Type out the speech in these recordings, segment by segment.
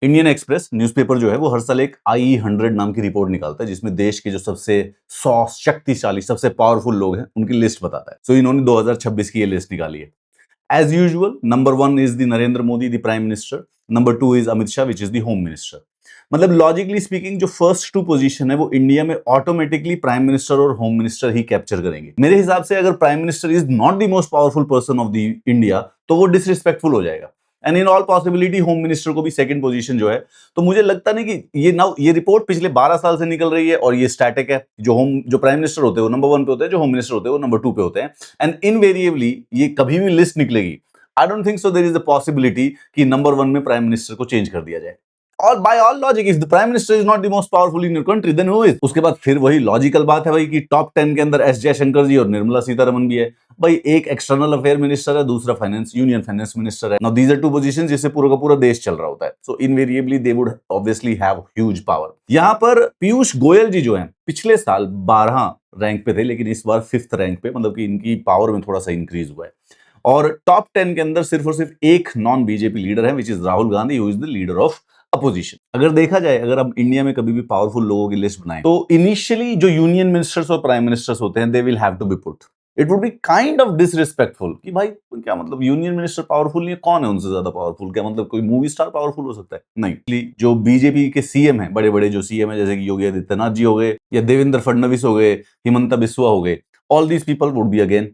Indian express newspaper जो है वो हर साल एक IE100 नाम की रिपोर्ट निकालता है जिसमें देश के जो सबसे 100 शक्तिशाली सबसे पावरफुल लोग हैं उनकी लिस्ट बताता है। सो इन्होंने 2026 की ये लिस्ट निकाली है। As usual number 1 is the Narendra Modi the prime minister, number 2 is Amit Shah which is the home minister. मतलब लॉजिकली स्पीकिंग जो फर्स्ट 2 पोजीशन है वो इंडिया में ऑटोमेटिकली प्राइम मिनिस्टर और होम मिनिस्टर ही कैप्चर करेंगे। मेरे हिसाब से अगर prime minister is not the most powerful person of the India तो वो डिसरिस्पेक्टफुल हो जाएगा and in all possibility home minister को भी सेकंड पोजीशन जो है। तो मुझे लगता नहीं कि ये रिपोर्ट पिछले 12 साल से निकल रही है और ये स्टैटिक है। जो प्राइम मिनिस्टर होते हैं वो नंबर 1 पे होते हैं, जो होम मिनिस्टर होते हैं वो नंबर 2 पे होते हैं एंड इनवेरिएबली ये कभी भी लिस्ट निकलेगी। I don't think so there is a possibility कि नंबर 1 में प्राइम मिनिस्टर को चेंज कर दिया जाए। और by all logic if the prime minister is not the most powerful in your country then who is. उसके बाद फिर वही लॉजिकल बात है भाई कि टॉप 10 के अंदर एस जयशंकर जी और निर्मला सीतारमन भी है। भाई एक एक्सटर्नल अफेयर मिनिस्टर है, दूसरा यूनियन फाइनेंस मिनिस्टर है। नाउ दीज आर 2 पोजीशंस जिससे पूरा का पूरा देश चल रहा होता है। So invariably they would obviously have huge power. यहां पर पीयूष गोयल जी जो हैं पिछले साल 12 रैंक पे थे लेकिन इस बार 5th रैंक पे, मतलब कि इनकी पावर में थोड़ा सा इंक्रीज हुआ है। और टॉप 10 के अंदर सिर्फ और सिर्फ एक नॉन बीजेपी लीडर है which is Rahul Gandhi who is the leader of opposition. अगर देखा जाए, अगर हम इंडिया में कभी भी पावरफुल लोगों की लिस्ट बनाएं तो इनिशियली जो यूनियन मिनिस्टर्स और प्राइम मिनिस्टर्स होते हैं they will have to be put. It would be kind of disrespectful कि भाई क्या मतलब यूनियन मिनिस्टर पावरफुल नहीं है, कौन है उनसे ज्यादा पावरफुल? क्या मतलब कोई मूवी स्टार पावरफुल हो सकता है? नहीं। जो बीजेपी के सीएम हैं, बड़े बड़े जो सीएम है जैसे कि योगी आदित्यनाथ जी हो गए या देवेंद्र फडणवीस हो गए, हिमंता बिस्वा हो गए, all these people would be again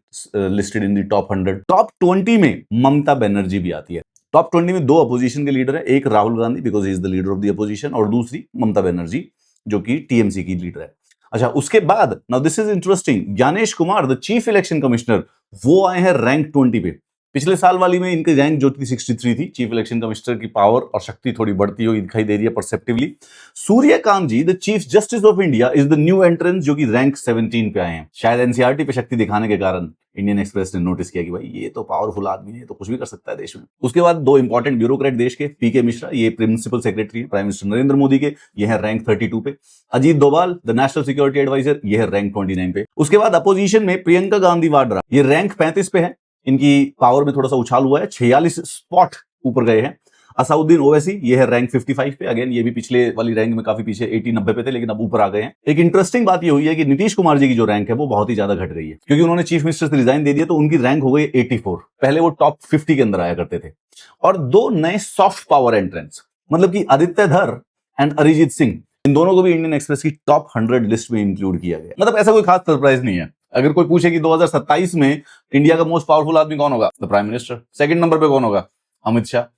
listed in the top 100। Top 20 में ममता बनर्जी भी आती है। टॉप 20 में 2 अपोजिशन के लीडर है, एक Rahul Gandhi because he is the leader of the opposition और दूसरी ममता बनर्जी जो कि टीएमसी की लीडर है। अच्छा, उसके बाद now this is interesting, Gyanesh Kumar the chief election commissioner वो आए हैं रैंक 20 पे। पिछले साल वाली में इनकी रैंक जो थी 63 थी। चीफ इलेक्शन कमिश्नर की पावर और शक्ति थोड़ी बढ़ती हुई दिखाई दे रही है perceptively. Suryakant ji the chief justice of India is the new entrance जो कि रैंक 17 पे आए हैं। शायद एनसीईआरटी पे शक्ति दिखाने के कारण इंडियन एक्सप्रेस ने नोटिस किया कि भाई ये तो पावरफुल आदमी है, तो कुछ भी कर सकता है देश में। उसके बाद 2 इंपॉर्टेंट ब्यूरोक्रेट देश के, पीके मिश्रा ये प्रिंसिपल सेक्रेटरी है प्राइम मिनिस्टर नरेंद्र मोदी के, ये है रैंक 32 पे। Ajit Doval the national security advisor ये है रैंक 29 पे। उसके बाद अपोजिशन में प्रियंका गांधी वाड्रा ये रैंक 35 पे है। इनकी पावर में थोड़ा सा उछाल हुआ है, 46 स्पॉट ऊपर गए हैं। असाउद्दीन ओवैसी ये है रैंक 55 पे। अगेन ये भी पिछले वाली रैंक में काफी पीछे 80-90 पे थे लेकिन अब ऊपर आ गए हैं। एक इंटरेस्टिंग बात ये हुई है कि नीतीश कुमार जी की जो रैंक है वो बहुत ही ज्यादा घट गई है क्योंकि उन्होंने चीफ मिनिस्टर से रिजाइन दे दिया तो उनकी रैंक हो गई 84। पहले वो टॉप 50 के अंदर आया करते थे। और 2 नए सॉफ्ट पावर एंट्रेंस मतलब कि आदित्य धर एंड अरिजीत सिंह, इन दोनों को भी इंडियन एक्सप्रेस की टॉप 100 लिस्ट में इंक्लूड किया गया। मतलब ऐसा कोई खास सरप्राइज नहीं है। अगर कोई पूछे कि 2027 में इंडिया का मोस्ट पावरफुल आदमी कौन होगा, the prime minister. Second number पे कौन होगा? अमित शाह।